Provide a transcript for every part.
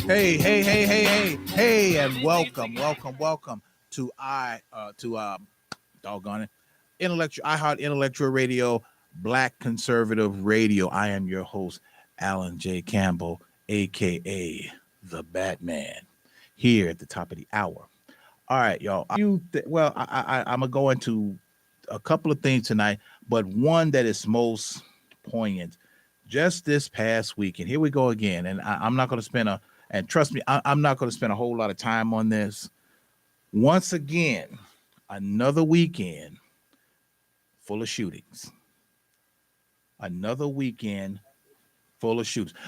Hey, and welcome to doggone it, Intellectual Radio, Black Conservative Radio. I am your host, Alan J. Campbell, aka the Batman, here at the top of the hour. All right, y'all. I'm gonna go into a couple of things tonight, but one that is most poignant. Just this past week, and here we go again. And I'm not going to spend and trust me, I'm not going to spend a whole lot of time on this. Once again, another weekend full of shootings. Another weekend full of shootings.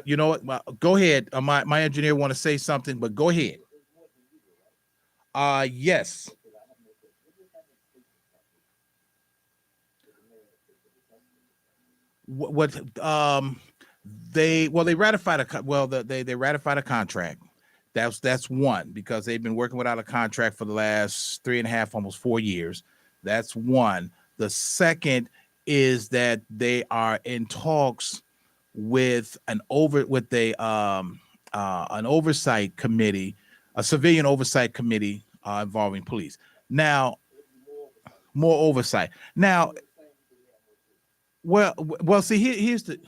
You know what? Go ahead. My engineer want to say something, but go ahead. Yes. They ratified they ratified a contract. That's one, because they've been working without a contract for the last 3.5, almost 4 years. That's one. The second is that they are in talks with an oversight committee, a civilian oversight committee involving police. Now, more oversight. Now, see, here's the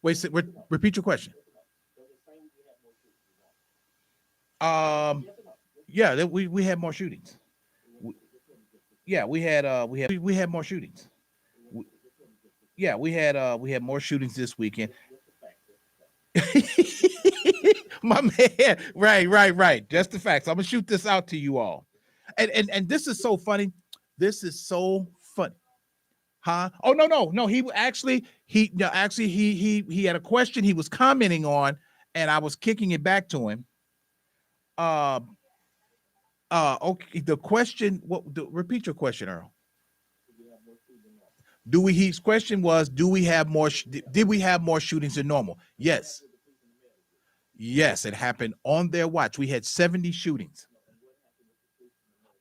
wait. Repeat your question. Yeah, we had more shootings. We had more shootings. We had more shootings this weekend. My man, right. Just the facts. I'm gonna shoot this out to you all, and this is so funny. This is so funny. Huh? Oh no. He had a question he was commenting on, and I was kicking it back to him. Okay. The question. Repeat your question, Earl. His question was, do we have more? Did we have more shootings than normal? Yes. Yes, it happened on their watch. We had 70 shootings.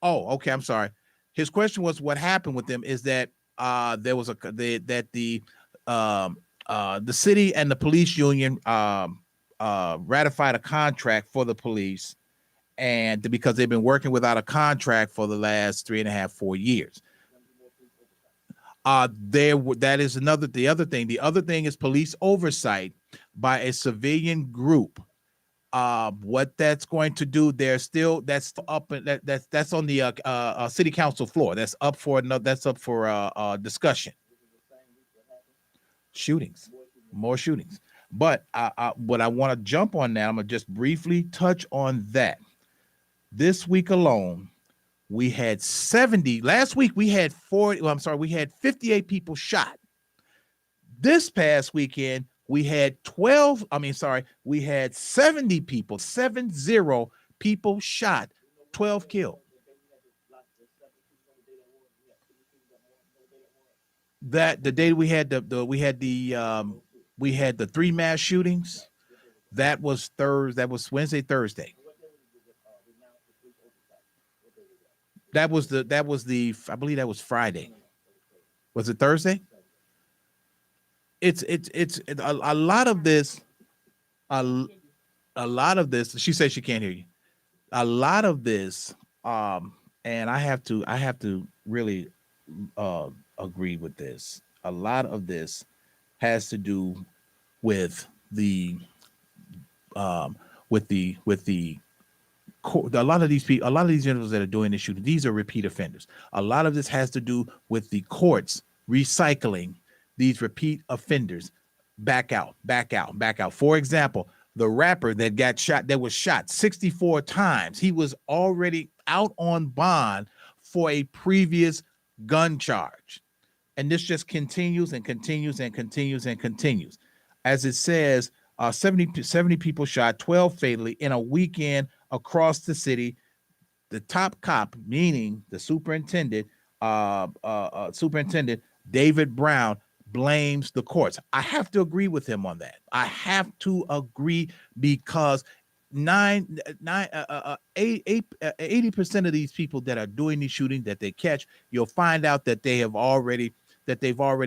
Oh, okay. I'm sorry. His question was, what happened with them is that there was the city and the police union ratified a contract for the police, and because they've been working without a contract for the last 3.5, 4 years. That is the other thing. The other thing is police oversight by a civilian group. What that's going to do, that's up, that's on the city council floor. That's up for discussion. Shootings, more shootings. But what I want to jump on now, I'm gonna just briefly touch on that. This week alone, we had 70. Last week we had 40. Well, I'm sorry, we had 58 people shot. This past weekend, we had 70 people, 70 people shot, 12 killed. That the day we had we had the 3 mass shootings. That was Wednesday, Thursday. That was I believe that was Friday. Was it Thursday? It's a lot of this. A lot of this. She says she can't hear you. A lot of this, and I have to really agree with this. A lot of this has to do with a lot of these people, a lot of these individuals that are doing this shooting, these are repeat offenders. A lot of this has to do with the courts recycling these repeat offenders back out. For example, the rapper that was shot 64 times, he was already out on bond for a previous gun charge. And this just continues and continues and continues and continues. As it says, 70 people shot, 12 fatally in a weekend across the city. The top cop, meaning the superintendent David Brown, blames the courts. I have to agree with him on that. I have to agree, because 80% of these people that are doing these shootings that they catch, you'll find out that they've already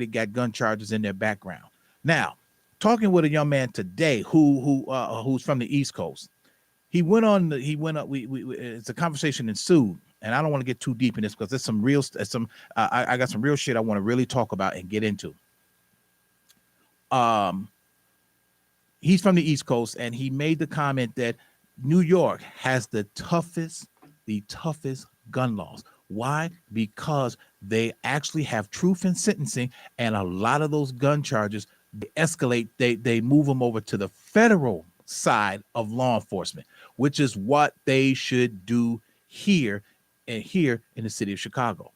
got gun charges in their background. Now, talking with a young man today who's from the East Coast. He went up. It's a conversation ensued, and I don't want to get too deep in this because there's some real I got some real shit I want to really talk about and get into. He's from the East Coast, and he made the comment that New York has the toughest gun laws. Why? Because they actually have truth in sentencing, and a lot of those gun charges, they escalate. They move them over to the federal side of law enforcement, which is what they should do here in the city of Chicago.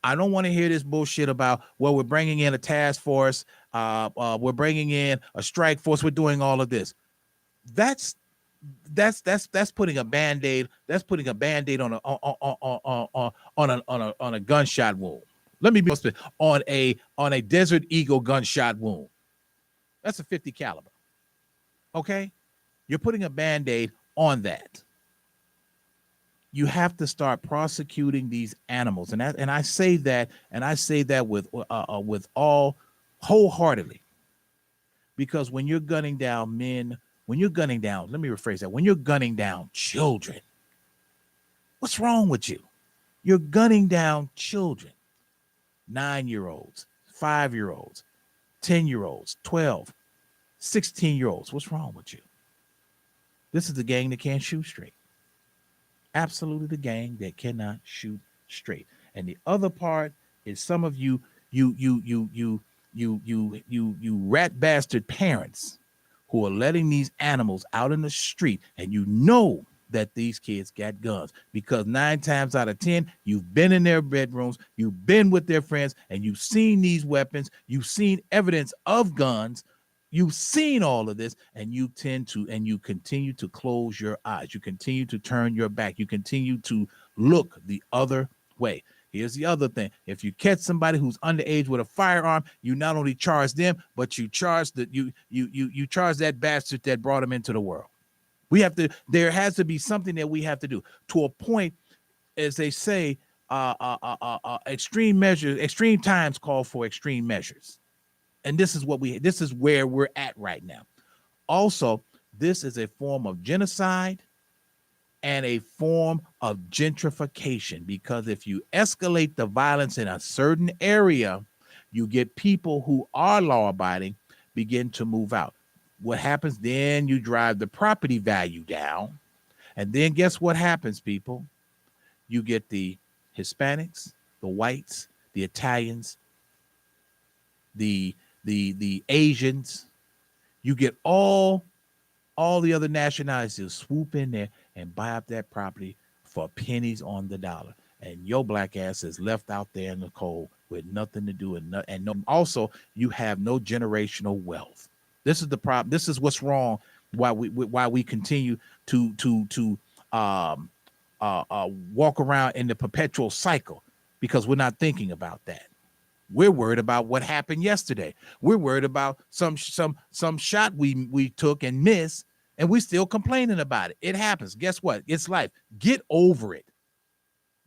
I don't want to hear this bullshit about, well, we're bringing in a task force, we're bringing in a strike force, we're doing all of this. That's putting a band-aid. That's putting a band-aid on a gunshot wound. Let me be specific, on a Desert Eagle gunshot wound. That's a 50 caliber. Okay, you're putting a band-aid on that. You have to start prosecuting these animals, and I say that with all wholeheartedly, because when you're gunning down men, when you're gunning down, let me rephrase that, when you're gunning down children, what's wrong with you? You're gunning down children, 9-year-olds, 5-year-olds, 10-year-olds, 12, 16-year-olds. What's wrong with you? This is the gang that can't shoot straight. Absolutely the gang that cannot shoot straight. And the other part is some of you rat bastard parents who are letting these animals out in the street, and you know that these kids got guns because 9 times out of 10, you've been in their bedrooms, you've been with their friends, and you've seen these weapons, you've seen evidence of guns, you've seen all of this, and you continue to close your eyes. You continue to turn your back. You continue to look the other way. Here's the other thing. If you catch somebody who's underage with a firearm, you not only charge them, but you charge you charge that bastard that brought him into the world. There has to be something that we have to do to a point, as they say, extreme times call for extreme measures. And this is where we're at right now. Also, this is a form of genocide and a form of gentrification, because if you escalate the violence in a certain area, you get people who are law abiding begin to move out. What happens then? You drive the property value down. And then guess what happens, people? You get the Hispanics, the whites, the Italians, the Asians. You get all the other nationalities to swoop in there and buy up that property for pennies on the dollar. And your black ass is left out there in the cold with nothing to do also you have no generational wealth. This is the problem. This is what's wrong. Why we continue to walk around in the perpetual cycle, because we're not thinking about that. We're worried about what happened yesterday. We're worried about some shot we took and missed, and we're still complaining about it. It happens. Guess what? It's life. Get over it.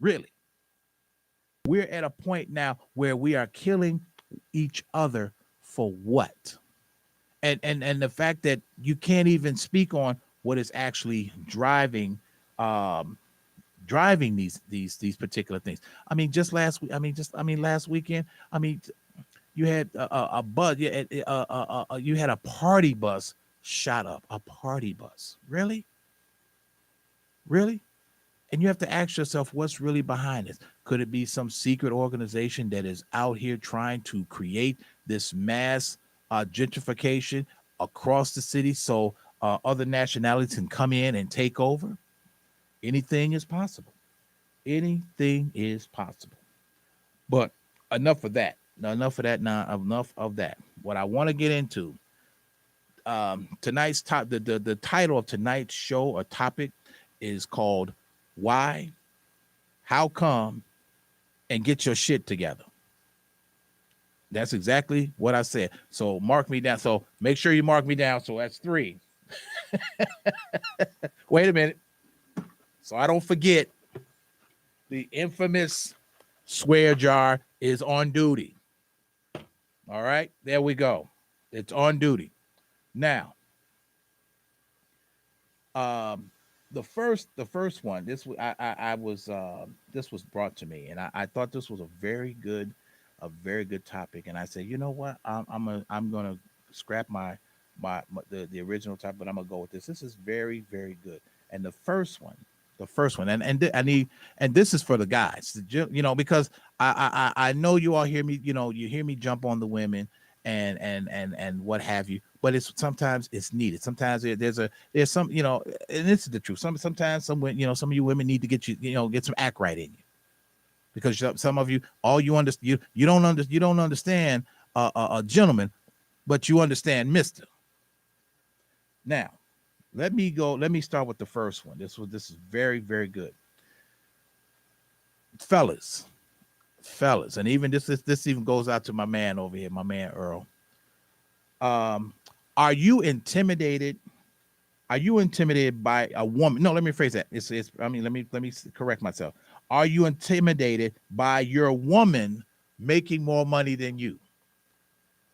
Really. We're at a point now where we are killing each other for what? And the fact that you can't even speak on what is actually driving these particular things. I mean, just last week. Last weekend. I mean, you had a bus. You had a party bus shot up. A party bus. Really? And you have to ask yourself, what's really behind this? Could it be some secret organization that is out here trying to create this mass gentrification across the city so other nationalities can come in and take over? Anything is possible. Anything is possible. But enough of that. Enough of that. What I want to get into tonight's the title of tonight's show or topic is called Why, How Come, and Get Your Shit Together. That's exactly what I said. So mark me down. So make sure you mark me down. So that's 3. Wait a minute. So I don't forget, the infamous swear jar is on duty. All right, there we go. It's on duty. Now, the first one. This was brought to me, and I thought this was a very good topic. And I said, you know what, I'm gonna scrap the original topic, but I'm gonna go with this. This is very very good. And the first one, I need, and this is for the guys, because I know you all hear me, you hear me jump on the women and what have you, but it's sometimes it's needed. Sometimes there's some, and this is the truth. Sometimes some of you women need to get some act right in you, because some of you, all you understand, you don't understand a gentleman, but you understand Mister. Now, let me start with the first one. This is very very good, fellas. And even this even goes out to my man over here, my man Earl. Are you intimidated? Are you intimidated by a woman? No, let me rephrase that. Let me correct myself. Are you intimidated by your woman making more money than you?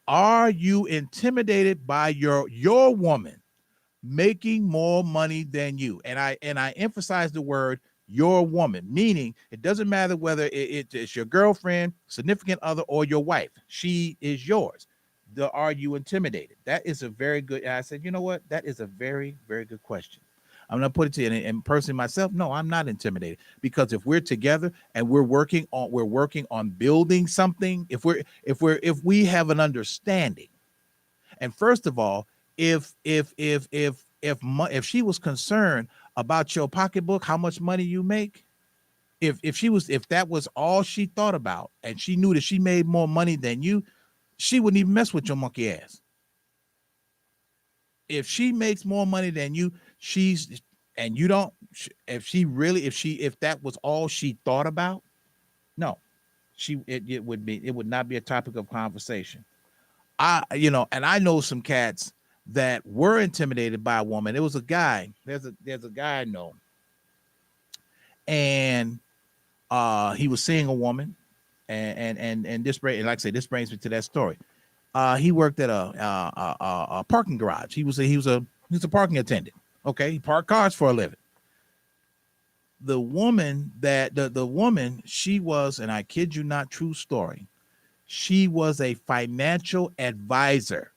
Are you intimidated by your woman making more money than you? And I emphasize the word your woman, meaning it doesn't matter whether it's your girlfriend, significant other, or your wife. She is yours. Are you intimidated? That is a very good. I said, you know what? That is a very, very good question. I'm gonna put it to you, and personally myself, no, I'm not intimidated, because if we're together and we're working on building something, if we have an understanding, and first of all, if she was concerned about your pocketbook, how much money you make, if that was all she thought about, and she knew that she made more money than you, she wouldn't even mess with your monkey ass. If she makes more money than you, and you don't, if that was all she thought about, no, it would not be a topic of conversation. And I know some cats that were intimidated by a woman. It was a guy. There's a guy I know, and he was seeing a woman, and like I say, this brings me to that story. He worked at a parking garage. He was a parking attendant. Okay, he parked cars for a living. The woman she was, and I kid you not, true story, she was a financial advisor.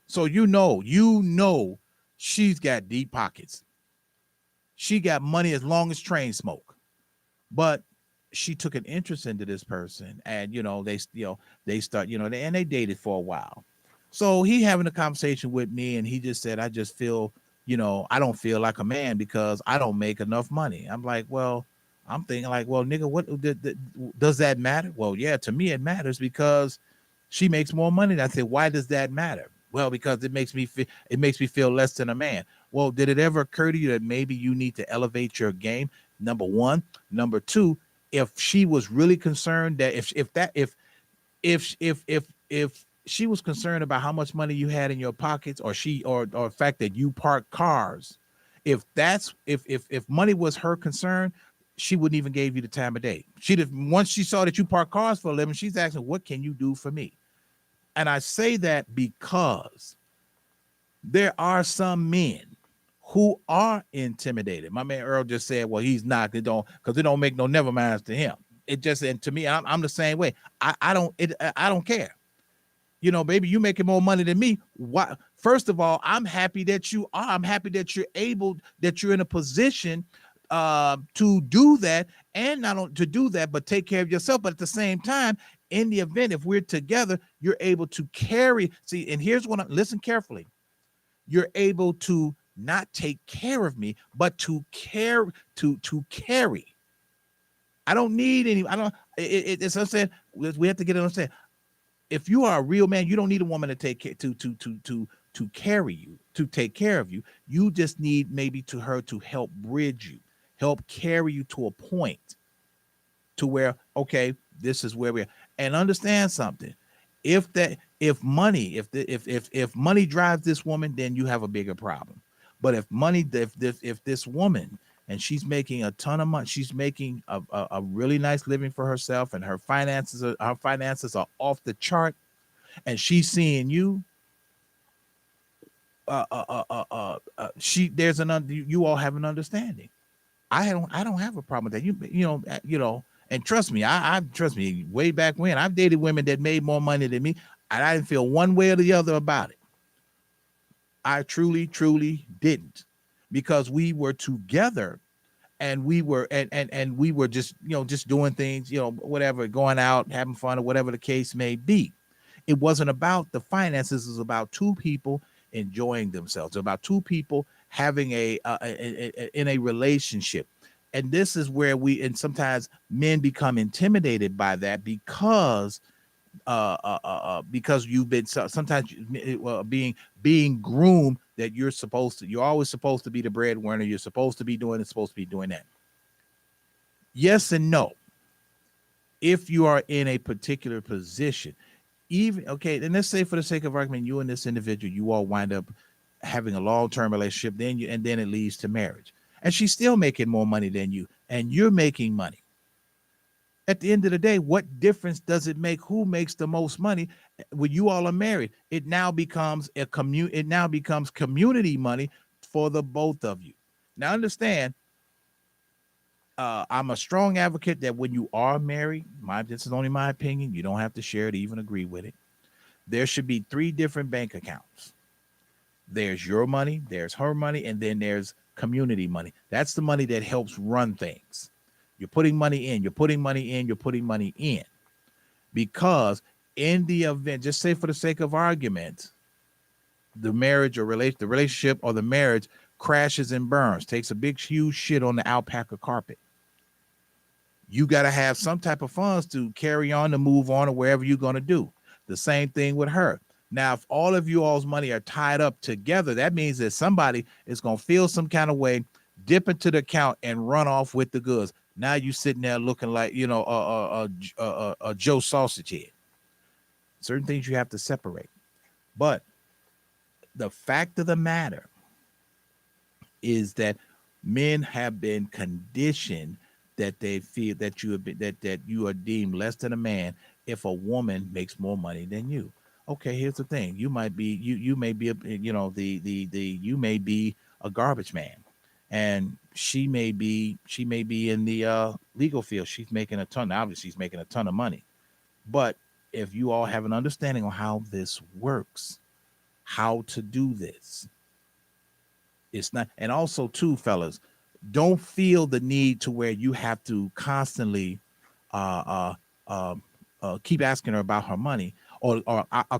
So you know she's got deep pockets. She got money as long as train smoke. But she took an interest into this person, and they start, and they dated for a while. So he having a conversation with me, and he just said, I just feel, I don't feel like a man because I don't make enough money. I'm like, well, I'm thinking like, well, nigga, what does that matter? Well, yeah, to me it matters because she makes more money. And I said, why does that matter? Well, because it makes me feel less than a man. Well, did it ever occur to you that maybe you need to elevate your game? Number one. Number two, if she was really concerned that if she was concerned about how much money you had in your pockets, or the fact that you park cars, if money was her concern, she wouldn't even give you the time of day. Once she saw that you park cars for a living, she's asking, what can you do for me? And I say that because there are some men who are intimidated. My man Earl just said, well, he's not, because it don't make no never minds to him. It just, and to me, I'm the same way. I don't care. Baby, you making more money than me. Why? First of all, I'm happy that you are. I'm happy that you're in a position to do that, and not only to do that, but take care of yourself. But at the same time, in the event, if we're together, you're able to carry. See, and here's listen carefully. You're able to not take care of me, but to carry. I don't need any. I don't. It's I'm saying we have to get it understand. If you are a real man, you don't need a woman to take care to carry you, to take care of you. You just need maybe her to help bridge you, help carry you to a point to where, okay, this is where we're. And understand something. If money drives this woman, then you have a bigger problem. But if this woman, and she's making a ton of money, she's making a really nice living for herself, and her finances are off the chart, and she's seeing you, you all have an understanding. I don't have a problem with that. And trust me, I trust me. Way back when, I've dated women that made more money than me, and I didn't feel one way or the other about it. I truly didn't, because we were together, and we were and we were just just doing things, whatever, going out, having fun, or whatever the case may be. It wasn't about the finances. It was about two people enjoying themselves, about two people having in a relationship. And this is where sometimes men become intimidated by that, because you've been sometimes being groomed that you're always supposed to be the breadwinner. You're supposed to be doing it, supposed to be doing that. Yes and no. If you are in a particular position, and let's say, for the sake of argument, you and this individual, you all wind up having a long-term relationship, then it leads to marriage, and she's still making more money than you, and you're making money. At the end of the day, what difference does it make who makes the most money? When you all are married, it now becomes community money for the both of you. Now, understand, I'm a strong advocate that when you are married, this is only my opinion, you don't have to share it, even agree with it. There should be 3 different bank accounts. There's your money, there's her money, and then there's community money. That's the money that helps run things. You're putting money in, you're putting money in, you're putting money in. Because in the event, just say for the sake of argument, the relationship or the marriage crashes and burns, takes a big, huge shit on the alpaca carpet. You got to have some type of funds to carry on, to move on, or wherever you're going to do. The same thing with her. Now, if all of you all's money are tied up together, that means that somebody is going to feel some kind of way, dip into the account, and run off with the goods. Now you sitting there looking like, a Joe Sausage Head. Certain things you have to separate. But the fact of the matter is that men have been conditioned that they feel that that you are deemed less than a man if a woman makes more money than you. Okay, here's the thing: you may be you may be you may be a garbage man, and she may be in the legal field. She's making a ton. Obviously, she's making a ton of money. But if you all have an understanding on how this works, how to do this, it's not. And also, too, fellas, don't feel the need to where you have to constantly keep asking her about her money, or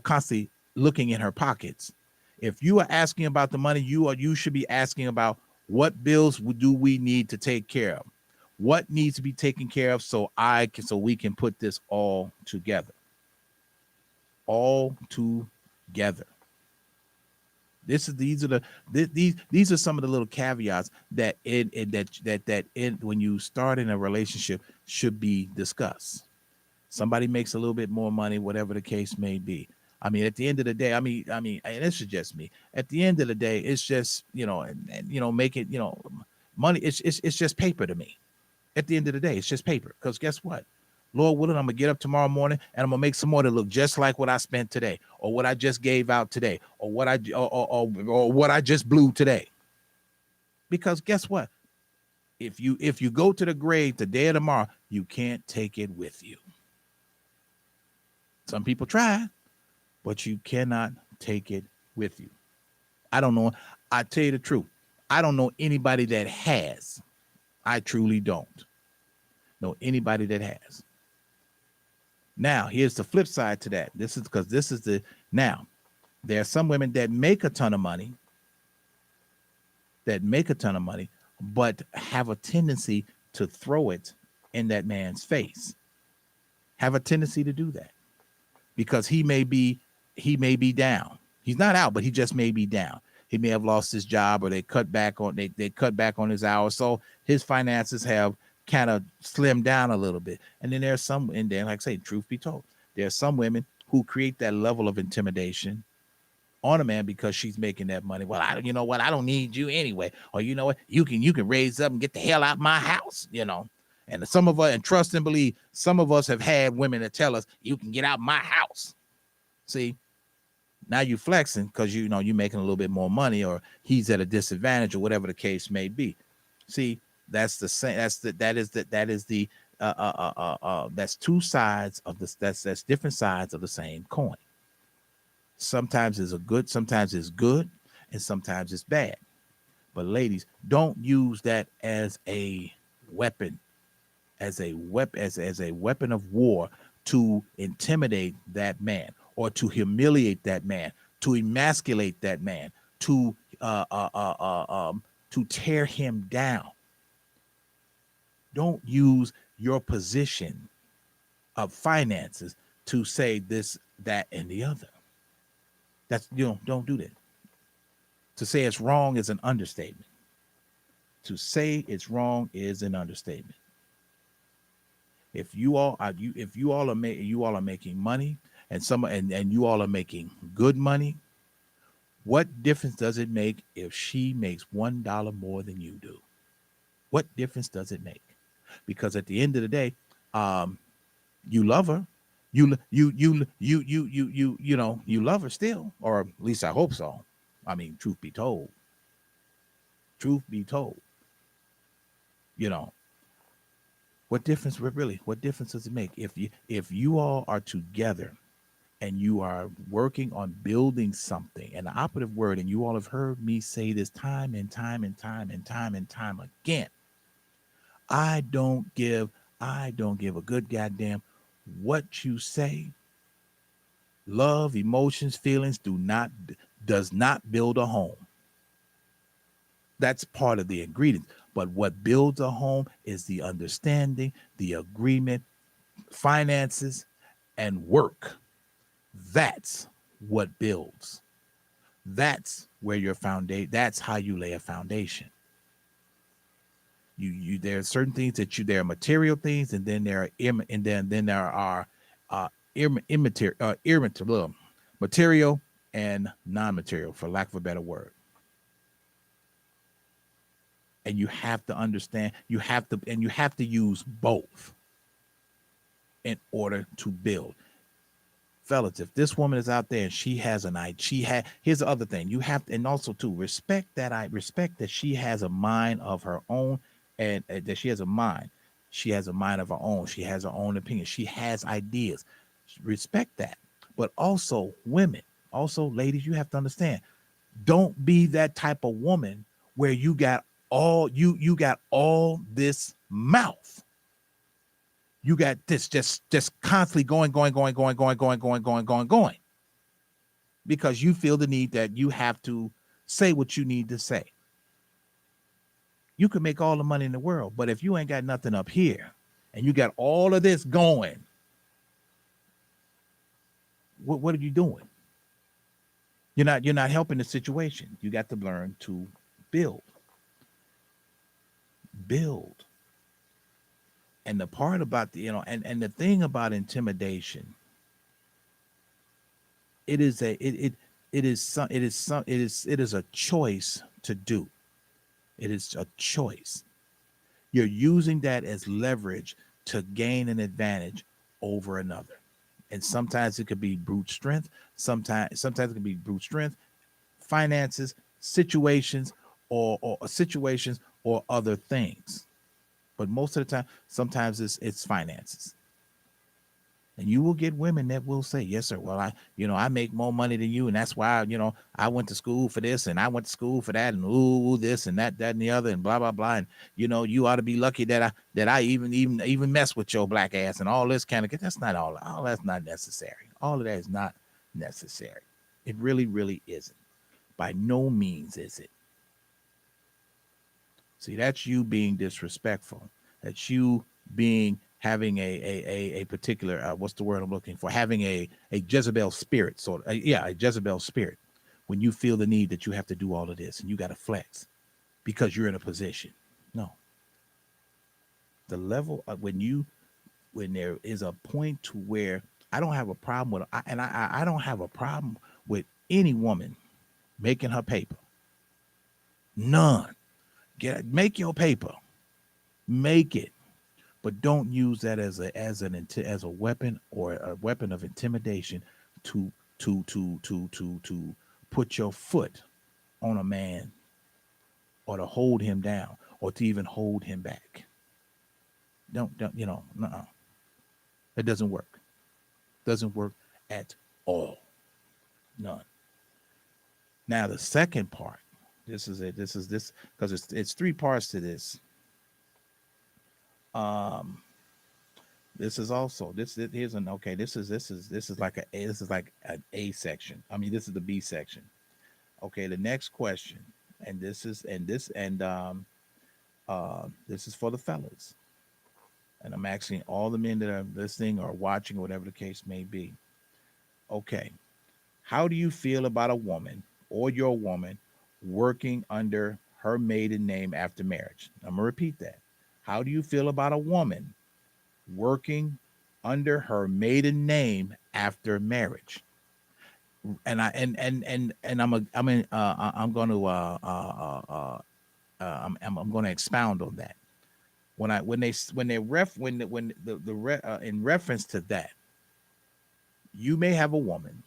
constantly looking in her pockets. If you are asking about the money, you should be asking about what bills do we need to take care of, what needs to be taken care of, so we can put this all together. All together. These are some of the little caveats that when you start in a relationship should be discussed. Somebody makes a little bit more money, whatever the case may be. I mean, at the end of the day, I mean, and this is just me. At the end of the day, it's just make it money. It's just paper to me. At the end of the day, it's just paper. Because guess what? Lord willing, I'm gonna get up tomorrow morning and I'm gonna make some more that look just like what I spent today, or what I just gave out today, or what I just blew today. Because guess what? If you go to the grave today or tomorrow, you can't take it with you. Some people try, but you cannot take it with you. I don't know. I tell you the truth. I don't know anybody that has. I truly don't know anybody that has. Now, here's the flip side to that. Now, there are some women that make a ton of money, but have a tendency to throw it in that man's face. Have a tendency to do that because he may be down. He's not out, but he just may be down. He may have lost his job, or they cut back on his hours, so his finances have kind of slimmed down a little bit. And then there's some, and then, like I say, truth be told, there's some women who create that level of intimidation on a man because she's making that money. Well, I don't need you anyway. Or you know what, you can raise up and get the hell out of my house, And some of us, and trust and believe, some of us have had women that tell us, you can get out my house. See, now you flexing because you know you're making a little bit more money, or he's at a disadvantage, or whatever the case may be. See, that's the same. That is the that's two sides of this. That's different sides of the same coin. Sometimes it's a good, sometimes it's good, and sometimes it's bad. But ladies, don't use that as a weapon, as a weapon of war to intimidate that man, or to humiliate that man, to emasculate that man, to uh, uh, uh, to tear him down. Don't use your position of finances to say this, that, and the other. That's, don't do that. To say it's wrong is an understatement. To say it's wrong is an understatement. If you all are you all are making money, and you all are making good money, what difference does it make if she makes $1 more than you do? What difference does it make? Because at the end of the day, you love her. You love her still, or at least I hope so. I mean, truth be told, you know, what difference does it make if you all are together and you are working on building something? And the operative word, and you all have heard me say this time and time and time and time and time again, I don't give a good goddamn what you say. Love, emotions, feelings does not build a home. That's part of the ingredients. But what builds a home is the understanding, the agreement, finances, and work. That's what builds. That's where your foundation. That's how you lay a foundation. There are certain things there are material things, and then there are immaterial, material and non-material, for lack of a better word. And you have to understand, you have to use both in order to build. Fellas, if this woman is out there and she has here's the other thing. You have to, and also to respect that she has a mind of her own, and that she has a mind. She has a mind of her own. She has her own opinion. She has ideas. Respect that. But also women, ladies, you have to understand, don't be that type of woman where you got all this mouth. You got this just constantly going, because you feel the need that you have to say what you need to say. You can make all the money in the world, but if you ain't got nothing up here and you got all of this going, what are you doing? You're not helping the situation. You got to learn to build. And the part about and the thing about intimidation, it is a choice to do. It is a choice. You're using that as leverage to gain an advantage over another. And sometimes it could be brute strength. Sometimes it could be brute strength, finances, situations, or other things. But most of the time, sometimes it's finances. And you will get women that will say, yes, sir, well, I make more money than you, and that's why, I went to school for this, and I went to school for that, and this and that and the other, and blah, blah, blah. And, you ought to be lucky that I even mess with your black ass and all this kind of, that's not all that's not necessary. All of that is not necessary. It really, really isn't. By no means is it. See, that's you being disrespectful. That's you having a particular, what's the word I'm looking for? Having a Jezebel spirit, a Jezebel spirit. When you feel the need that you have to do all of this and you got to flex because you're in a position. No. The level of when there is a point to where I don't have a problem with, I don't have a problem with any woman making her paper. None. Make your paper. Make it. But don't use that as a weapon, or a weapon of intimidation to to put your foot on a man or to hold him down or to even hold him back. Don't nuh-uh. It doesn't work. Doesn't work at all. None. Now the second part, this is it. This is this because it's three parts to this. Um, this is also here's an okay. This is like an A section. I mean, this is the B section. Okay, the next question, and this is for the fellas, and I'm asking all the men that are listening or watching, or whatever the case may be. Okay, how do you feel about a woman or your woman working under her maiden name after marriage? I'm gonna repeat that. How do you feel about a woman working under her maiden name after marriage? And I and I'm going to I'm going to expound on that. When they ref when the in reference to that, you may have a woman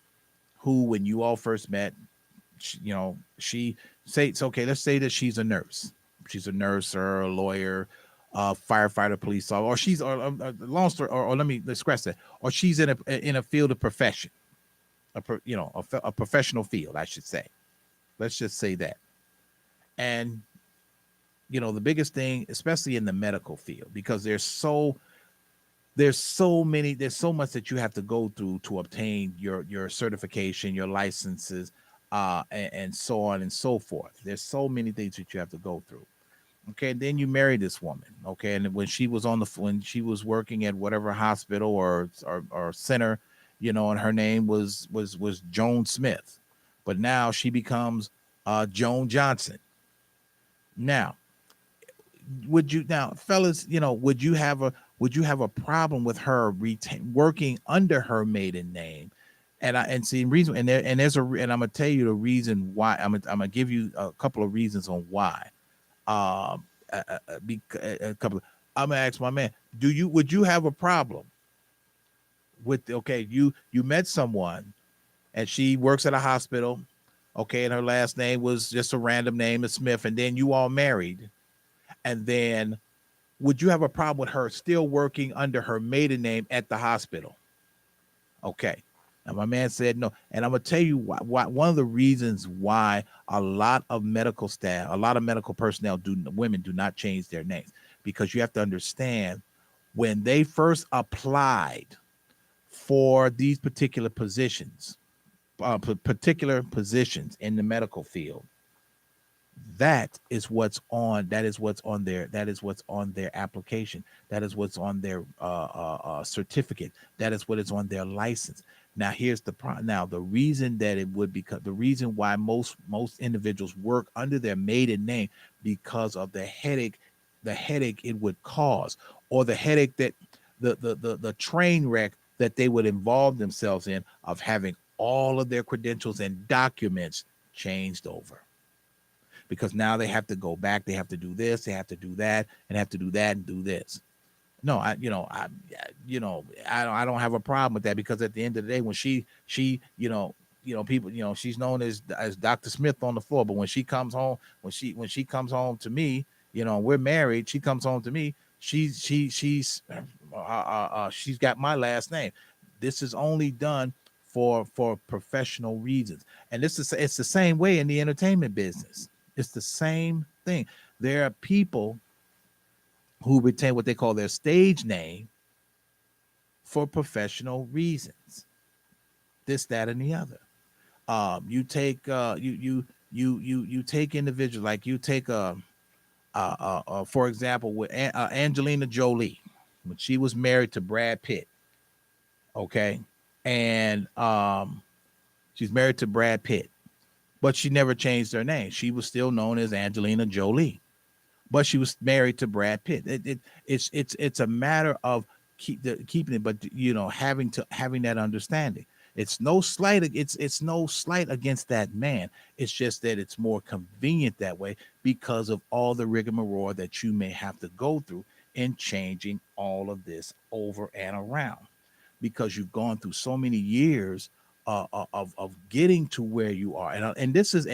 who, when you all first met, she say it's okay. Let's say that she's a nurse. She's a nurse or a lawyer, firefighter, police officer, or she's or long story. Or let's scratch that. Or she's in a field of profession, a professional field, I should say. Let's just say that. And the biggest thing, especially in the medical field, because there's so much that you have to go through to obtain your certification, your licenses, and so on and so forth. There's so many things that you have to go through. Okay, and then you marry this woman. Okay, and when she was when she was working at whatever hospital or center, and her name was Joan Smith, but now she becomes Joan Johnson. Now, fellas, would you have a problem with her working under her maiden name? And see reason and I'm gonna tell you the reason why. I'm gonna give you a couple of reasons on why. A couple. I'm gonna ask my man. Would you have a problem with? Okay, you met someone, and she works at a hospital. Okay, and her last name was just a random name of Smith, and then you all married, and then would you have a problem with her still working under her maiden name at the hospital? Okay. And my man said no. And I'm going to tell you why one of the reasons why a lot of medical staff, a lot of medical personnel women do not change their names, because you have to understand, when they first applied for these particular positions in the medical field, that is what's on their application, that is what's on their certificate, that is what is on their license. Now here's the reason that it would, because the reason why most individuals work under their maiden name, because of the headache it would cause, or the headache that the train wreck that they would involve themselves in, of having all of their credentials and documents changed over. Because now they have to go back, they have to do this, they have to do that, and have to do that and do this. No, I don't have a problem with that, because at the end of the day, when she people, she's known as Dr. Smith on the floor, but when she comes home, when she comes home to me, we're married, she comes home to me, she's got my last name. This is only done for professional reasons, and it's the same way in the entertainment business. It's the same thing. There are people who retain what they call their stage name for professional reasons. This, that, and the other. You take you take individuals, like you take for example, with Angelina Jolie, when she was married to Brad Pitt. Okay, and she's married to Brad Pitt, but she never changed her name. She was still known as Angelina Jolie, but she was married to Brad Pitt. It's a matter of keeping it, but having that understanding. It's no slight against that man. It's just that it's more convenient that way, because of all the rigmarole that you may have to go through in changing all of this over and around, because you've gone through so many years of getting to where you are. And this is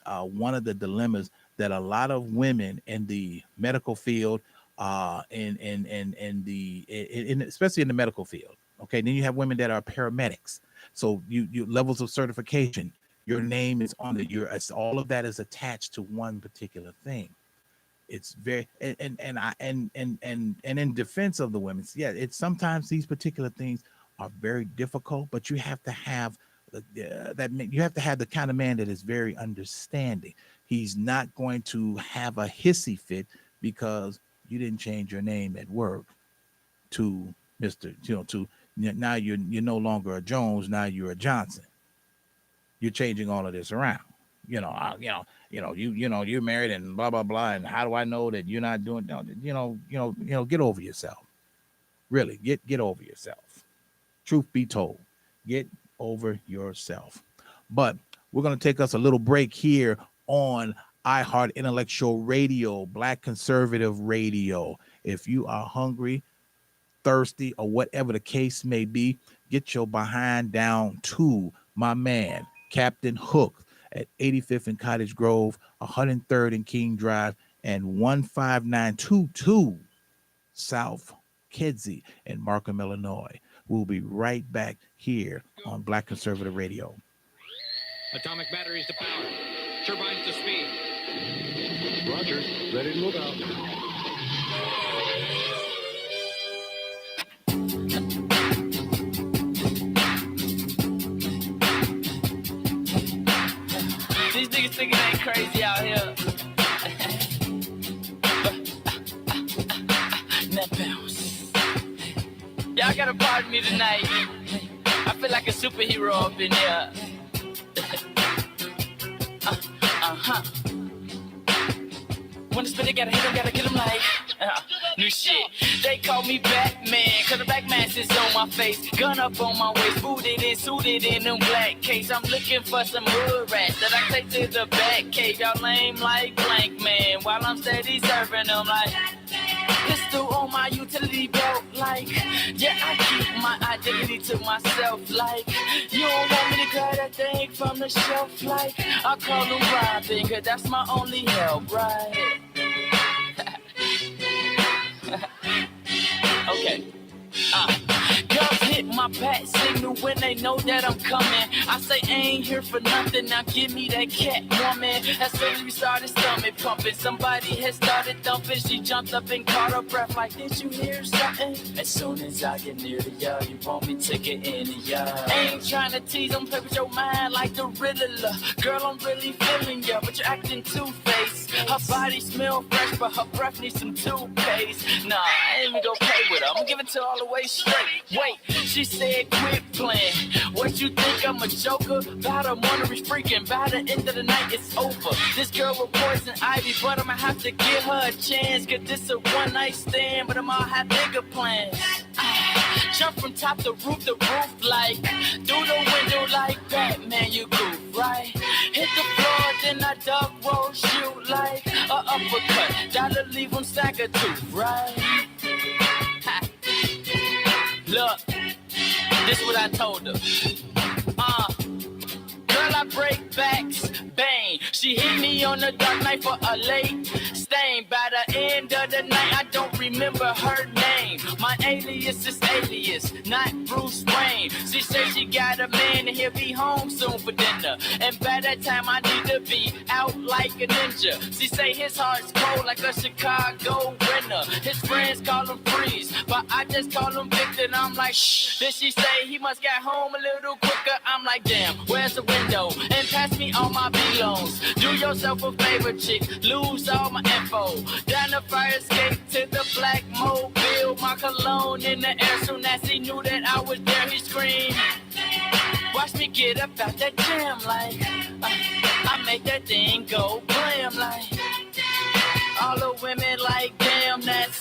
one of the dilemmas that a lot of women in the medical field, especially in the medical field. Okay, then you have women that are paramedics. So you levels of certification. Your name is on it. All of that is attached to one particular thing. It's very and in defense of the women, yeah, it's sometimes these particular things are very difficult, but you have to have you have to have the kind of man that is very understanding. He's not going to have a hissy fit because you didn't change your name at work to Mr. To now you're no longer a Jones, now you're a Johnson. You're changing all of this around. You're married and blah blah blah. And how do I know that you're not doing? Get over yourself. Really, get over yourself. Truth be told, get over yourself. But we're gonna take us a little break here on iHeart Intellectual Radio, Black Conservative Radio. If you are hungry, thirsty, or whatever the case may be, get your behind down to my man, Captain Hook, at 85th and Cottage Grove, 103rd and King Drive, and 15922 South Kedzie in Markham, Illinois. We'll be right back here on Black Conservative Radio. Atomic batteries to power. Turbines to speed. Roger. Ready to move out. These niggas think it ain't crazy out here. Now bounce. Y'all gotta pardon me tonight. I feel like a superhero up in here. When the spit, gotta hit him, gotta get him like new shit. They call me Batman, cause the black mask is on my face. Gun up on my waist, booted and suited in them black case. I'm looking for some hood rats that I take to the back cave. Y'all lame like blank man, while I'm steady serving them like pistol on my utility belt, like yeah, I keep my identity to myself, like you don't want me to grab that thing from the shelf, like I call them robbing, cause that's my only help, right? Okay. Girls hit my bat signal when they know that I'm coming. I say I ain't here for nothing, now give me that cat woman. As soon as we started stomach pumping, somebody had started thumping. She jumped up and caught her breath like, did you hear something? As soon as I get near to y'all, you want me to get into y'all. Ain't trying to tease, I'm play with your mind like the Riddler. Girl, I'm really feeling ya, but you're acting two-faced. Her body smell fresh, but her breath needs some toothpaste. Nah, I ain't even gonna play with her, I'm gonna give it to her all the way straight. Wait, she said quit playing. What you think, I'm a joker? About a money freaking, by the end of the night it's over. This girl with poison ivy, but I'ma have to give her a chance. Cause this a one night stand, but I'ma have bigger plans. Jump from top to roof like through the window like Batman, you goof, right? Hit the floor, then I dog roll shoot like a uppercut. That'll leave him sack a tooth, right? Look, this what I told her. Girl, I break backs, bang. She hit me on the dark night for a late stain. By the end of the night, I don't remember her name. My alias is Alias, not Bruce Wayne. She said she got a man and he'll be home soon for dinner. And by that time, I need to be out like a ninja. She say his heart's cold like a Chicago winter. His friends call him Freeze, but I just call him Victor. And I'm like, shh. Then she say he must get home a little quicker. I'm like, damn, where's the window? And pass me all my B-loans. Do yourself a favor, chick. Lose all my info. Down the fire escape to the black mobile. My cologne in the air. Soon as he knew that I was there, he screamed. Watch me get up out that jam like I make that thing go blam like all the women like damn, that's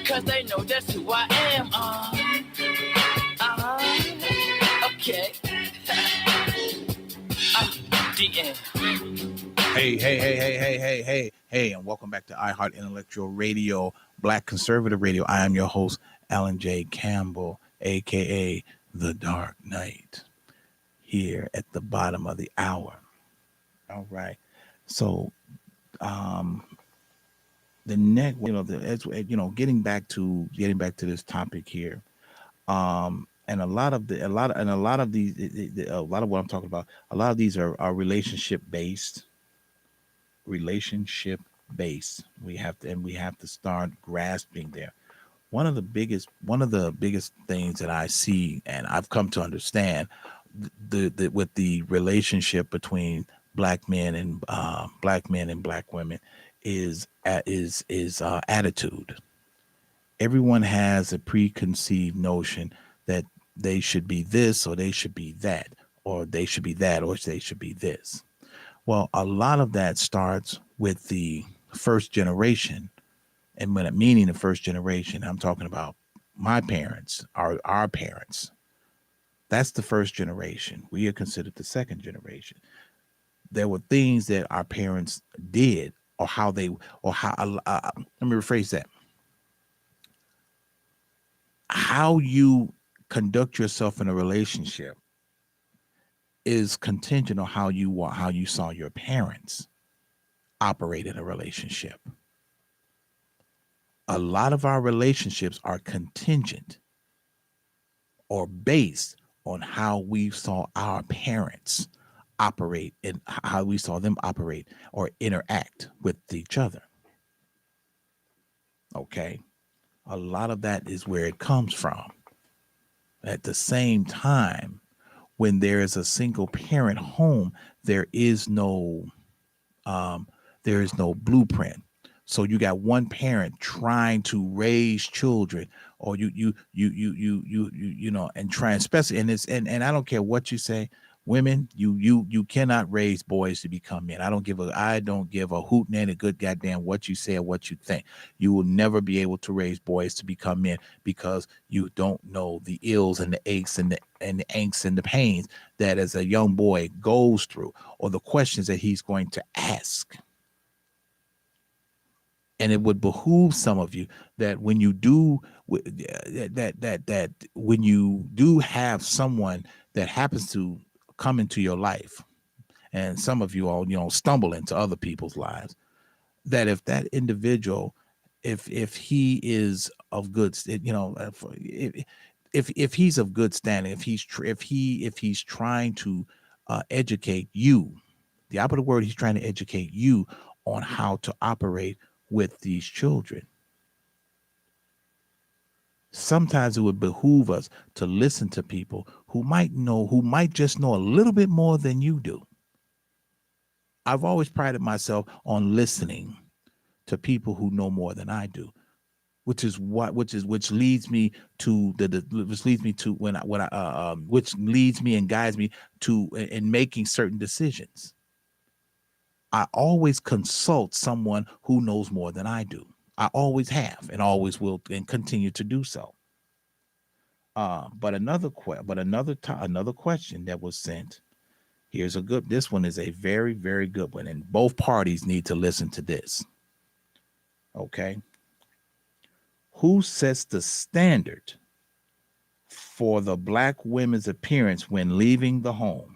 cause they know that's who I am. Okay. The end. Hey, and welcome back to iHeart Intellectual Radio, Black Conservative Radio. I am your host, Alan J. Campbell. aka the Dark Knight, here at the bottom of the hour. All right. So um the next, getting back to this topic here. And a lot of these a lot of what I'm talking about, a lot of these are relationship based. We have to start grasping there. One of the biggest things that I see and I've come to understand, the with the relationship between black men and black women, is attitude. Everyone has a preconceived notion that they should be this or they should be that, or they should be that or they should be this. Well, a lot of that starts with the first generation. And when I'm meaning the first generation, I'm talking about my parents, our parents. That's the first generation. We are considered the second generation. There were things that our parents did, or how they, or how, let me rephrase that. How you conduct yourself in a relationship is contingent on how you saw your parents operate in a relationship. A lot of our relationships are contingent or based on how we saw our parents operate and how we saw them operate or interact with each other. Okay. A lot of that is where it comes from. At the same time, when there is a single parent home, there is no blueprint. So you got one parent trying to raise children, or and try, especially, and I don't care what you say, women, you cannot raise boys to become men. I don't give a hoot and a good goddamn what you say or what you think. You will never be able to raise boys to become men, because you don't know the ills and the aches and the angst and the pains that as a young boy goes through, or the questions that he's going to ask. And it would behoove some of you that when you do when you do have someone that happens to come into your life, and some of you all stumble into other people's lives, that if that individual, if he is of good, if he's of good standing, if he's trying to educate you, the opposite word, he's trying to educate you on how to operate with these children. Sometimes it would behoove us to listen to people who might just know a little bit more than you do. I've always prided myself on listening to people who know more than I do, which leads me and guides me to in making certain decisions. I always consult someone who knows more than I do. I always have and always will and continue to do so. But another question that was sent. This one is a very, very good one, and both parties need to listen to this. Okay. Who sets the standard for the black women's appearance when leaving the home?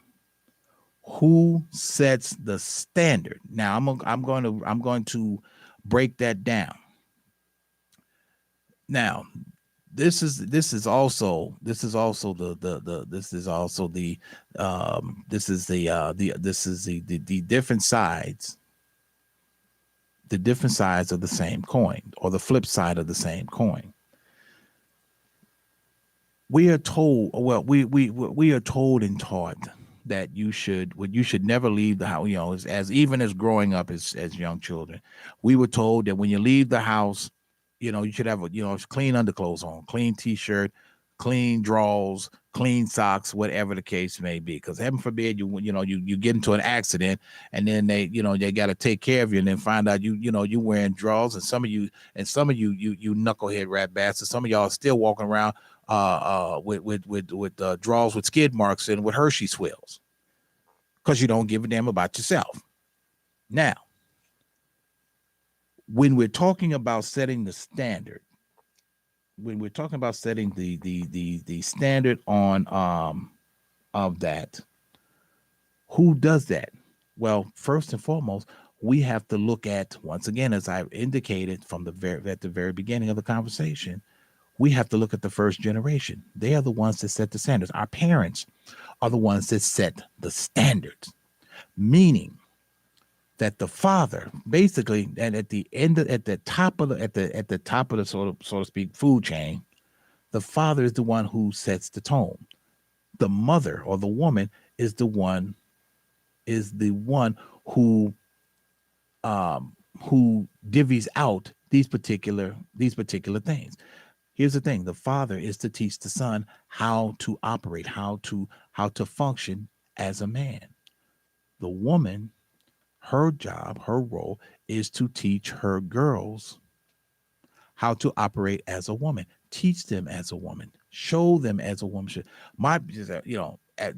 Who sets the standard? Now I'm going to break that down. Now, this is also the different sides, of the same coin, or the flip side of the same coin. We are told, we are told and taught that you should never leave the house. As even as growing up as young children, we were told that when you leave the house, you should have clean underclothes on, clean t-shirt, clean drawers, clean socks, whatever the case may be. Because heaven forbid you get into an accident, and then they got to take care of you, and then find out you wearing drawers, and some of you knucklehead rat bastards, some of y'all are still walking around with drawers with skid marks and with Hershey swells, because you don't give a damn about yourself. Now, when we're talking about setting the standard, when we're talking about setting the standard on of that, who does that? Well, first and foremost, we have to look at, once again, as I've indicated from at the very beginning of the conversation, we have to look at the first generation. They are the ones that set the standards. Our parents are the ones that set the standards, meaning that the father basically, and at the end of, at the top of the so to speak food chain, the father is the one who sets the tone. The mother or the woman is the one who divvies out these particular things. Here's the thing: the father is to teach the son how to operate, how to function as a man. The woman, her job, her role is to teach her girls how to operate as a woman, teach them as a woman, show them as a woman should.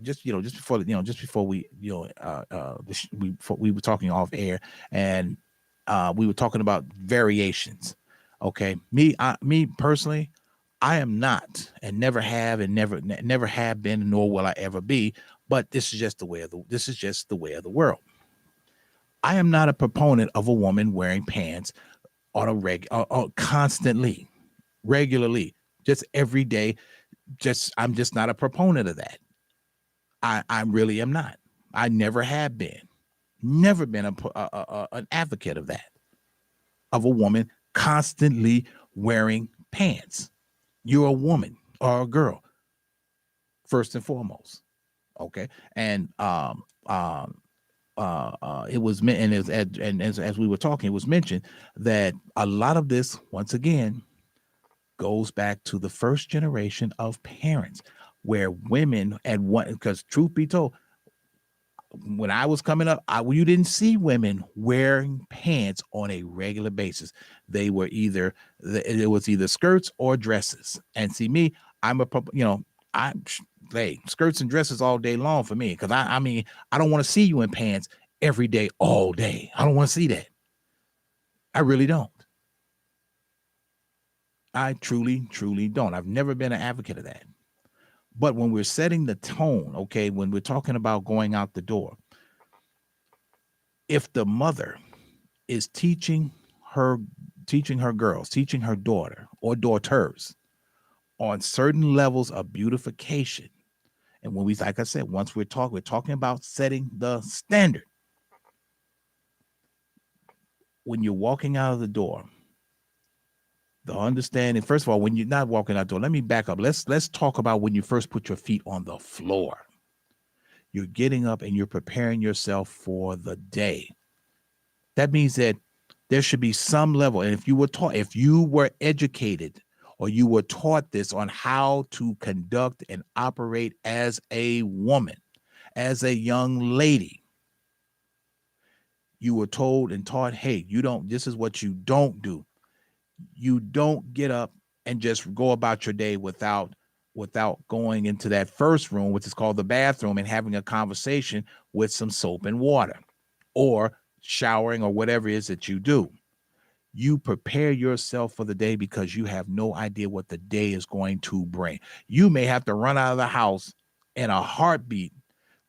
Just before we we were talking off air, and we were talking about variations. Okay, me personally, I am not, and never have, and never have been, nor will I ever be. But this is just the way of the world. I am not a proponent of a woman wearing pants on a constantly, regularly, just every day. I'm just not a proponent of that. I really am not. I never have been, never been an advocate of that, of a woman constantly wearing pants. You're a woman or a girl, first and foremost. Okay. And it was meant, and as we were talking, it was mentioned that a lot of this, once again, goes back to the first generation of parents, where women because truth be told, when I was coming up, you didn't see women wearing pants on a regular basis. They were it was either skirts or dresses. And see me, skirts and dresses all day long for me, because I mean, I don't want to see you in pants every day, all day. I don't want to see that. I really don't. I truly, truly don't. I've never been an advocate of that. But when we're setting the tone, okay, when we're talking about going out the door, if the mother is teaching her girls, teaching her daughter or daughters on certain levels of beautification, and when like I said, once we're talking about setting the standard. When you're walking out of the door, the understanding, first of all, when you're not walking out the door, let me back up. Let's talk about when you first put your feet on the floor. You're getting up and you're preparing yourself for the day. That means that there should be some level. And if you were educated, or you were taught this on how to conduct and operate as a woman, as a young lady, you were told and taught, hey, this is what you don't do. You don't get up and just go about your day without going into that first room, which is called the bathroom, and having a conversation with some soap and water, or showering, or whatever it is that you do. You prepare yourself for the day, because you have no idea what the day is going to bring. You may have to run out of the house in a heartbeat.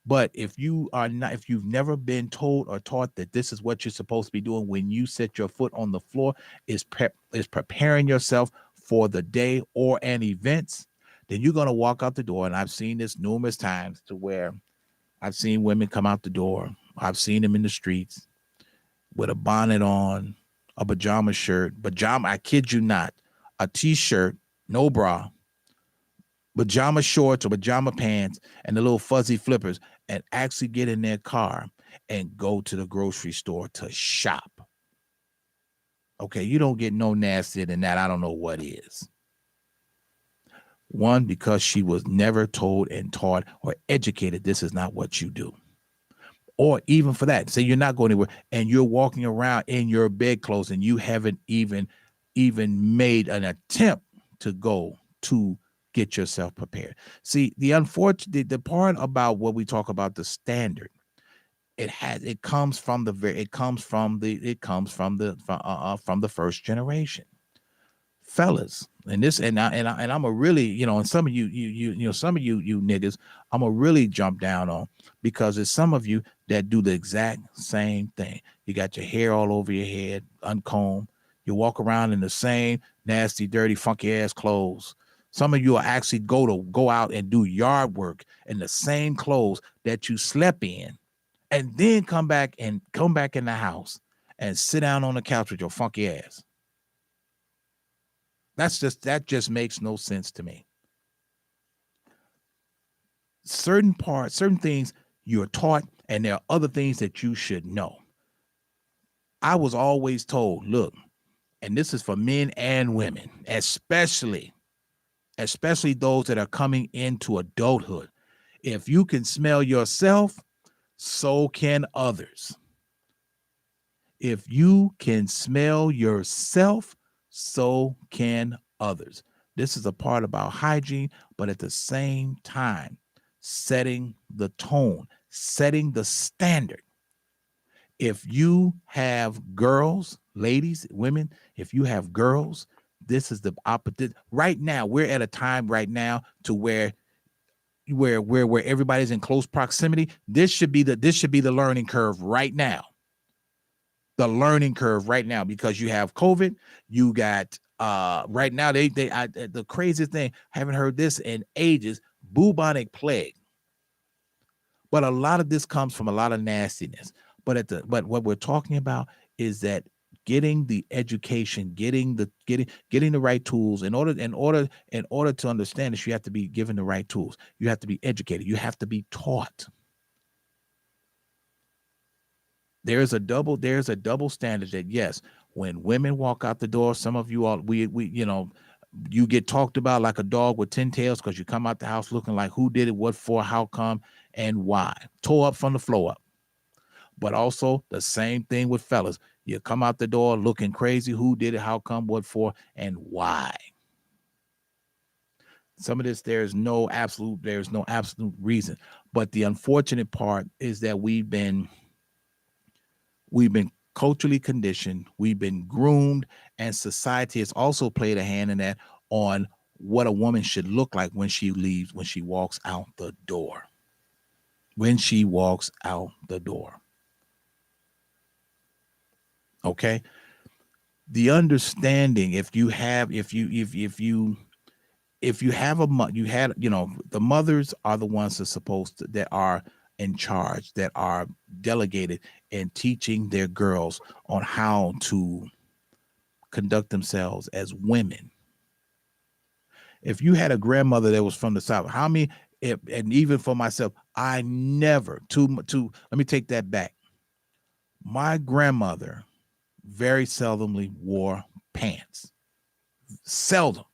But if you've never been told or taught that this is what you're supposed to be doing when you set your foot on the floor, is preparing yourself for the day or an event, then you're going to walk out the door. And I've seen this numerous times, to where I've seen women come out the door. I've seen them in the streets with a bonnet on, a pajama shirt, I kid you not, a t-shirt, no bra, pajama shorts or pajama pants, and the little fuzzy flippers, and actually get in their car and go to the grocery store to shop. Okay, you don't get no nastier than that. I don't know what is. One, because she was never told and taught or educated, this is not what you do. Or even for that, say you're not going anywhere and you're walking around in your bedclothes, and you haven't even made an attempt to go to get yourself prepared. See, the part about what we talk about, the standard, it comes from the first generation. fellas, and this and I'm a really, and some of some of you niggas, I'm gonna really jump down on, because there's some of you that do the exact same thing. You got your hair all over your head, uncombed. You walk around in the same nasty, dirty, funky ass clothes. Some of you will actually go out and do yard work in the same clothes that you slept in, and then come back in the house and sit down on the couch with your funky ass. That just makes no sense to me. Certain things you're taught, and there are other things that you should know. I was always told, look, and this is for men and women, especially those that are coming into adulthood. If you can smell yourself, so can others. If you can smell yourself, so can others. This is a part about hygiene, but at the same time, setting the tone, setting the standard. If you have girls, ladies, women, if you have girls, this is the opposite. Right now, we're at a time right now to where everybody's in close proximity. This should be the learning curve right now. The learning curve right now, because you have COVID, you got right now the craziest thing, haven't heard this in ages, bubonic plague. But a lot of this comes from a lot of nastiness. But what we're talking about is that getting the education, getting the right tools. In order to understand this, you have to be given the right tools. You have to be educated. You have to be taught. There's a double standard that, yes, when women walk out the door, some of you all, you get talked about like a dog with 10 tails, because you come out the house looking like who did it, what for, how come, and why. Tore up from the floor up. But also the same thing with fellas. You come out the door looking crazy, who did it, how come, what for, and why. Some of this, there's no absolute reason. But the unfortunate part is that we've been culturally conditioned, we've been groomed, and society has also played a hand in that, on what a woman should look like when she leaves, when she walks out the door. When she walks out the door. Okay? The understanding, the mothers are the ones that are in charge, that are delegated in teaching their girls on how to conduct themselves as women. If you had a grandmother that was from the South, and even for myself, I never, let me take that back. My grandmother very seldomly wore pants. Seldom.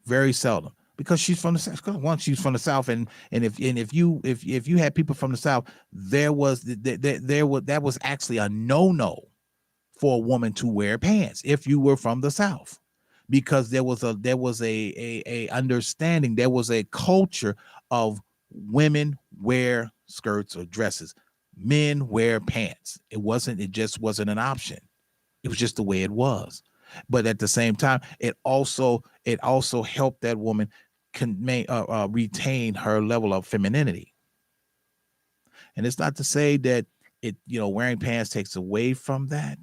Very seldom. Because she's from the South. Once she's from the South, and if you had people from the South, that was actually a no-no for a woman to wear pants if you were from the South, because there was a understanding, there was a culture of women wear skirts or dresses, men wear pants. It just wasn't an option. It was just the way it was. But at the same time, it also helped that woman retain her level of femininity. And it's not to say that wearing pants takes away from that,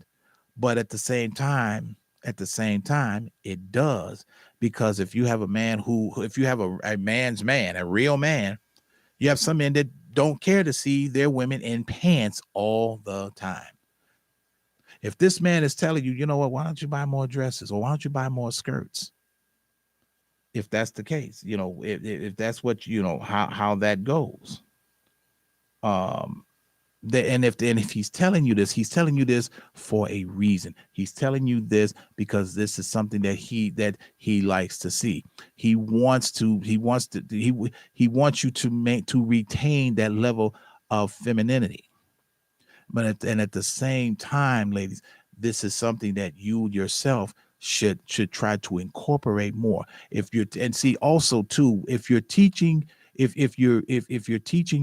but at the same time, it does, because if you have a man if you have a man's man, a real man, you have some men that don't care to see their women in pants all the time. If this man is telling you, you know what, why don't you buy more dresses, or why don't you buy more skirts? If that's the case, if that's what, how that goes. If he's telling you this for a reason. He's telling you this because this is something that he likes to see. He wants you to retain that level of femininity. But at the same time, ladies, this is something that you yourself should try to incorporate more. If you're teaching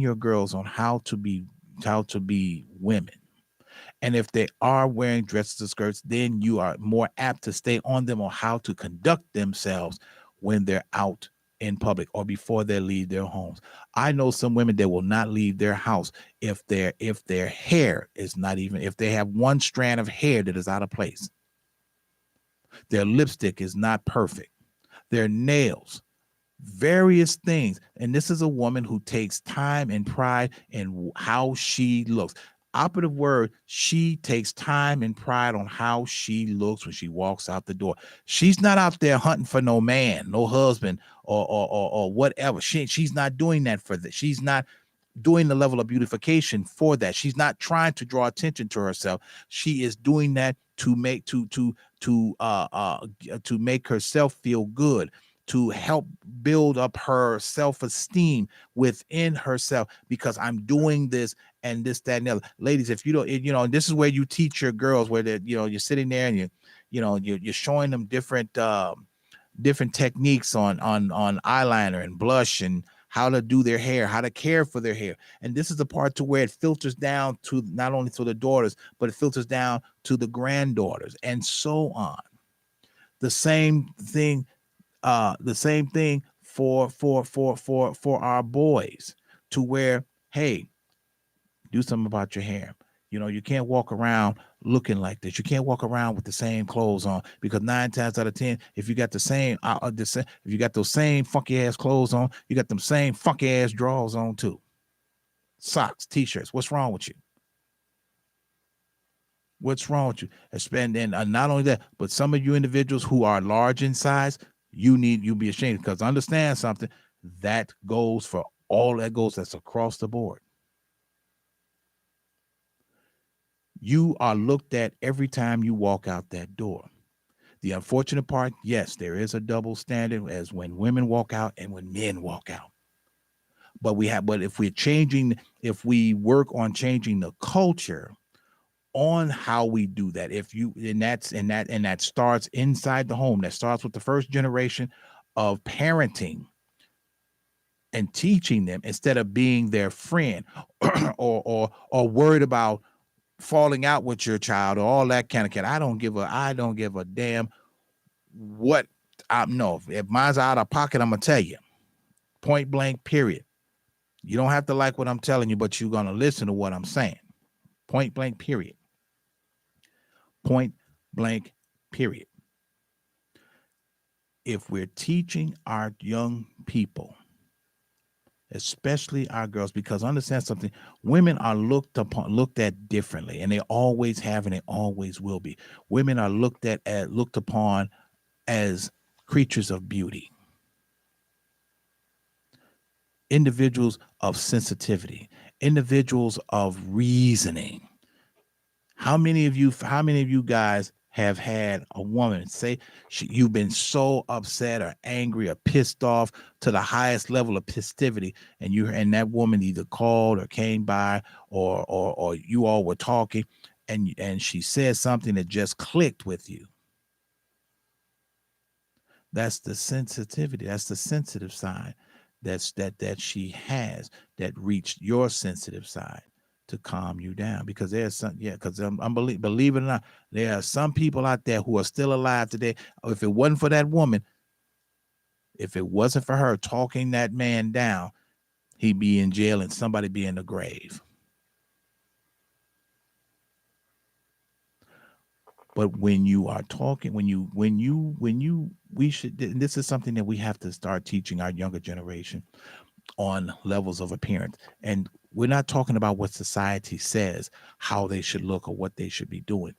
your girls on how to be women, And if they are wearing dresses or skirts, then you are more apt to stay on them on how to conduct themselves when they're out in public or before they leave their homes. I know some women that will not leave their house if their hair is not even, if they have one strand of hair that is out of place. Their lipstick is not perfect. Their nails, various things. And this is a woman who takes time and pride in how she looks. Operative word, she takes time and pride on how she looks when she walks out the door. She's not out there hunting for no man, no husband, or whatever. She's not doing that for that. She's not doing the level of beautification for that. She's not trying to draw attention to herself. She is doing that to make to make herself feel good, to help build up her self-esteem within herself, because I'm doing this and this, that, and the other. Ladies, if you don't, this is where you teach your girls, where they're, you're sitting there and you're showing them different techniques on eyeliner and blush and how to do their hair, how to care for their hair. And this is the part to where it filters down to not only to the daughters, but it filters down to the granddaughters and so on. The same thing for our boys, to where, hey, do something about your hair. You can't walk around looking like this. You can't walk around with the same clothes on, because 9 times out of 10, if you got the same, if you got those same funky ass clothes on, you got them same funky ass drawers on too. Socks, t-shirts. What's wrong with you? What's wrong with you? And not only that, but some of you individuals who are large in size, you be ashamed, because understand something, that goes for all that goes, that's across the board. You are looked at every time you walk out that door. The unfortunate part, yes, there is a double standard as when women walk out and when men walk out. But if we work on changing the culture on how we do that, that starts inside the home. That starts with the first generation of parenting and teaching them, instead of being their friend or worried about falling out with your child or all that kind of kid. I don't give a damn what I know. If mine's out of pocket, I'm gonna tell you, point blank, period. You don't have to like what I'm telling you, but you're gonna listen to what I'm saying. Point blank, period. Point blank, period. If we're teaching our young people, especially our girls, because understand something, women are looked at differently, and they always have and they always will be. Women are looked upon as creatures of beauty, individuals of sensitivity, individuals of reasoning. How many of you guys have had a woman say you've been so upset or angry or pissed off to the highest level of festivity, and that woman either called or came by or you all were talking, and she said something that just clicked with you? That's the sensitivity. That's the sensitive side that she has, that reached your sensitive side to calm you down. Because there's some, because believe it or not, there are some people out there who are still alive today. If it wasn't for that woman, if it wasn't for her talking that man down, he'd be in jail and somebody be in the grave. But when you are talking, we should, and this is something that we have to start teaching our younger generation on levels of appearance. And we're not talking about what society says, how they should look or what they should be doing.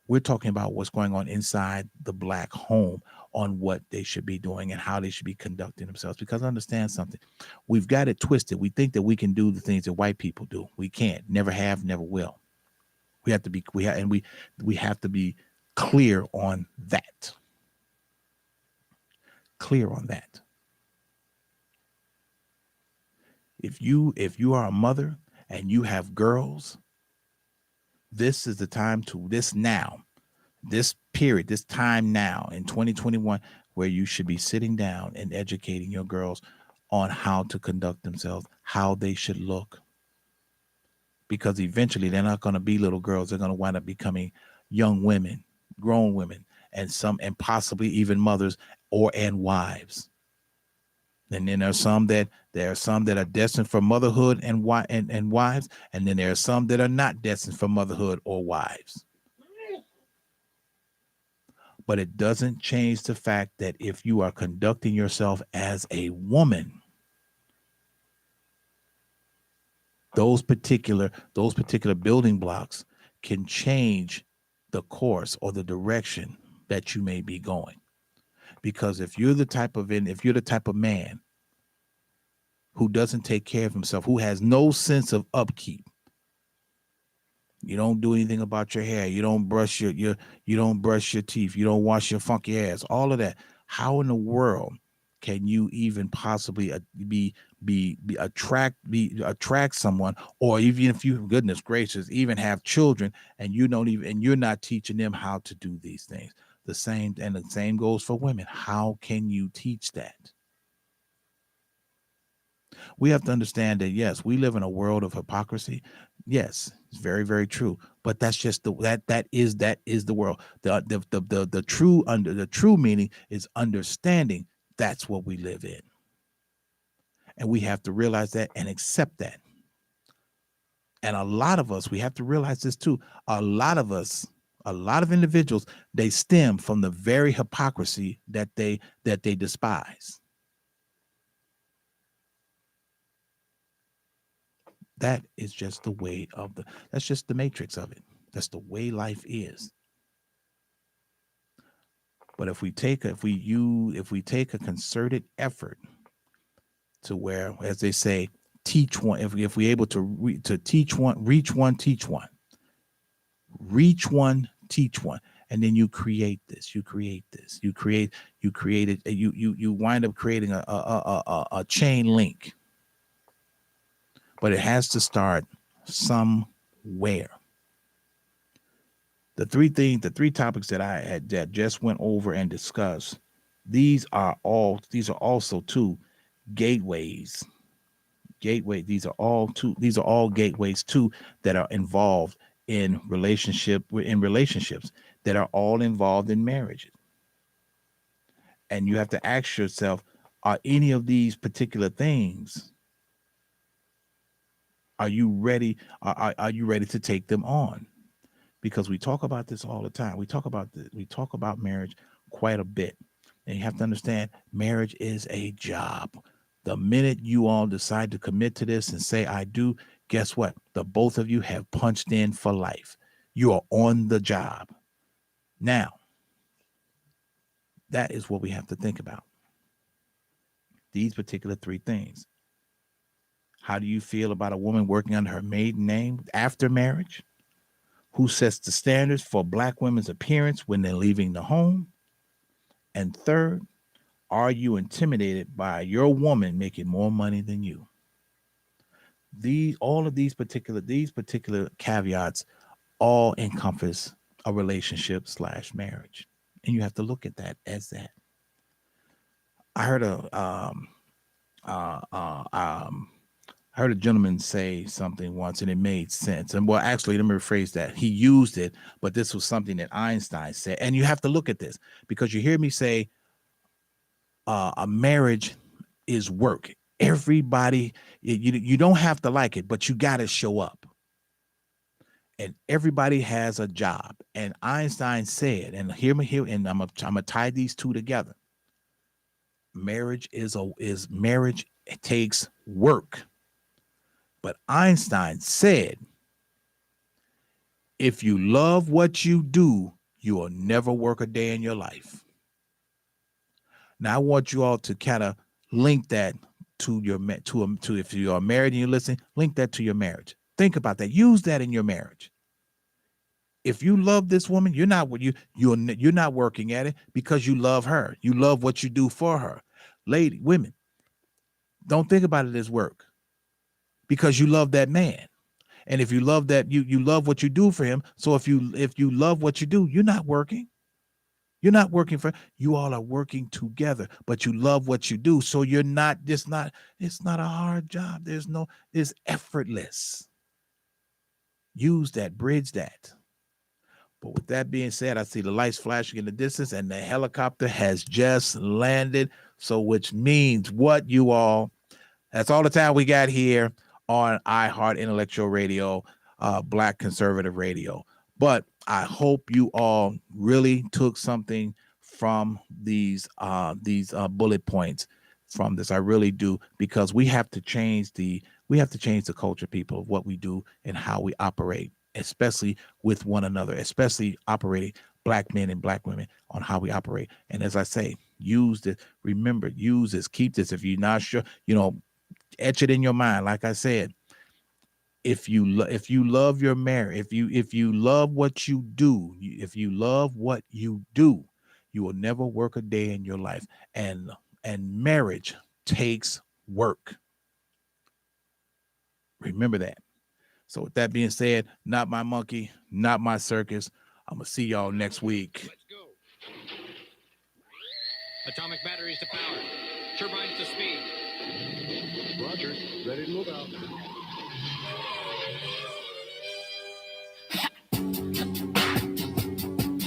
We're talking about what's going on inside the Black home, on what they should be doing and how they should be conducting themselves. Because understand something, we've got it twisted. We think that we can do the things that white people do. We can't, never have, never will. We have to be, we have to be clear on that. Clear on that. If you are a mother and you have girls, this is the time this time now in 2021, where you should be sitting down and educating your girls on how to conduct themselves, how they should look, because eventually they're not going to be little girls. They're going to wind up becoming young women, grown women, and possibly even mothers and wives. And then there are some that are destined for motherhood and wives, and then there are some that are not destined for motherhood or wives. But it doesn't change the fact that if you are conducting yourself as a woman, those particular building blocks can change the course or the direction that you may be going. Because if you're the type of man who doesn't take care of himself, who has no sense of upkeep, you don't do anything about your hair, you don't brush your teeth, you don't wash your funky ass, all of that. How in the world can you even possibly attract someone, or even if you, goodness gracious, even have children, and you're not teaching them how to do these things? The same goes for women. How can you teach that? We have to understand that, yes, we live in a world of hypocrisy. Yes, it's very, very true. But that's just that is the world. The true meaning is understanding that's what we live in. And we have to realize that and accept that. And a lot of us, we have to realize this too. A lot of individuals, they stem from the very hypocrisy that they despise. That is just the way that's just the matrix of it. That's the way life is. But if we take a concerted effort to where, as they say, teach one, if we're able to teach one, reach one, teach one, and then you create this, you wind up creating a chain link. But it has to start somewhere. The three topics that I had that just went over and discussed, these are also two gateways. These are all gateways too that are involved in relationships that are all involved in marriage. And you have to ask yourself, are any of these particular things, are you ready? Are you ready to take them on? Because we talk about this all the time. We talk about marriage quite a bit. And you have to understand, marriage is a job. The minute you all decide to commit to this and say, I do, guess what? The both of you have punched in for life. You are on the job. Now, that is what we have to think about. These particular three things. How do you feel about a woman working under her maiden name after marriage? Who sets the standards for Black women's appearance when they're leaving the home? And third, are you intimidated by your woman making more money than you? All of these particular caveats all encompass a relationship / marriage. And you have to look at that as that. I heard a gentleman say something once, and it made sense. And well, actually, let me rephrase that. He used it, but this was something that Einstein said. And you have to look at this, because you hear me say a marriage is work. Everybody, you don't have to like it, but you got to show up. And everybody has a job. And Einstein said, and hear me here, and I'm gonna tie these two together. Marriage marriage. It takes work. But Einstein said, if you love what you do, you will never work a day in your life. Now, I want you all to kind of link that to if you are married and you're listening, link that to your marriage. Think about that. Use that in your marriage. If you love this woman, you're not working at it because you love her. You love what you do for her. Women, don't think about it as work, because you love that man. And if you love that, you love what you do for him. So if you love what you do, you're not working. You're not working you all are working together, but you love what you do. So it's not a hard job. It's effortless. Use that, bridge that. But with that being said, I see the lights flashing in the distance and the helicopter has just landed. So, which means what, you all? That's all the time we got here on iHeart Intellectual Radio, Black Conservative Radio. But I hope you all really took something from these bullet points from this. I really do, because we have to change the culture, people, of what we do and how we operate, especially with one another, especially operating Black men and Black women on how we operate. And as I say, use this. Remember, use this. Keep this. If you're not sure, etch it in your mind. Like I said, if you love your marriage, if you love what you do, you will never work a day in your life. And marriage takes work. Remember that. So with that being said, not my monkey, not my circus. I'm gonna see y'all next week. Let's go. Atomic batteries to power. Turbines to speed. Roger. Ready to move out.